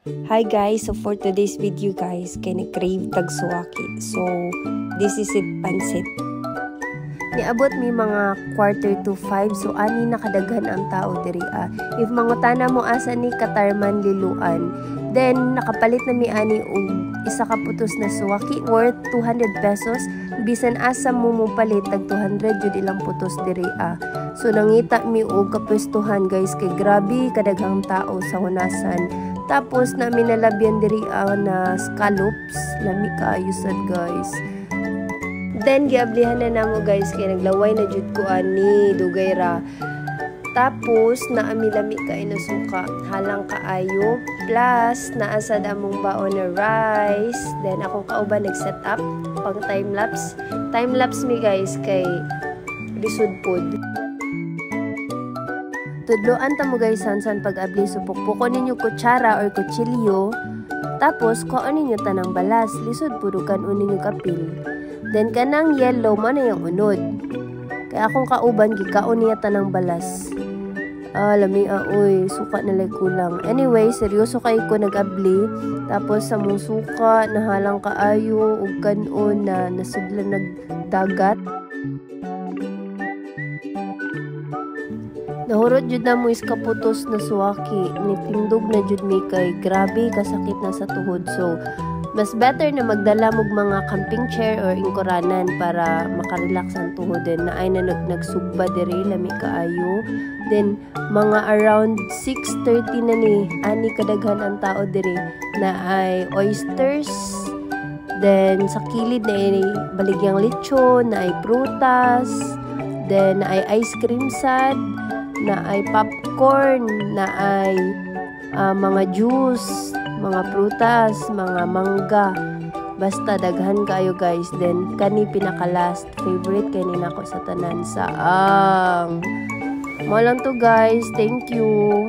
Hi guys, so for today's video guys, kay nag-crave tag suwaki. So, this is it, pansit. Niabot mi mga 4:45, so ani nakadaghan ang tao diri. If mangutana mo asa ni Katarman Liluan, then nakapalit na mi ani og isa ka putos na suwaki worth 200 pesos. Bisan asa mo palit tag 200 jud ilang putos diri. So nangita mi og kapwestuhan guys, kay grabe kadaghang tao sa hunasan. Tapos namin nalabyan diri na scallops, lami kaayo sad guys. Then giablihan na namo guys, kay naglaway na jud ko ani dugay ra. Tapos naami lami kay na suka, halang kaayo, plus naa sad among baon na rice. Then akong kauban nag-set up pang time lapse. Time lapse mi guys kay lisod pod. Tudloan ta mo guys sansan pag-abli, so pukpukon ninyo kutsara or kutsilyo. Tapos kuon ninyo tanang balas, lisod pudukan ninyo kapil. Then kanang yellow man na yung unod. Kaya akong kauban gikaon niya tanang balas. Lami oy, suka na lay kulang. Anyway, seryoso kay ko nag-abli. Tapos sa mong suka nahalang kaayo ug kanon na nasudlan nagdagat. Nahurot jud na mo iskaputos na suwaki, nitindog na jud mi kay grabe kasakit na sa tuhod. So mas better na magdala mog mga camping chair or ingkoranan para makarelax ang tuhod. Then naay na nagsugba diri lami kaayo. Then mga around 6:30 na ni ani kadaghan ang tao diri, na ay oysters. Then sa kilid na ay baligyang lechon, na ay prutas, then na ay ice cream sad, na ay popcorn, na ay mga juice, mga prutas, mga mangga. Basta daghan kayo guys. Then kani pinaka last favorite kay ni nako sa tanan saang. Mo lang to guys. Thank you.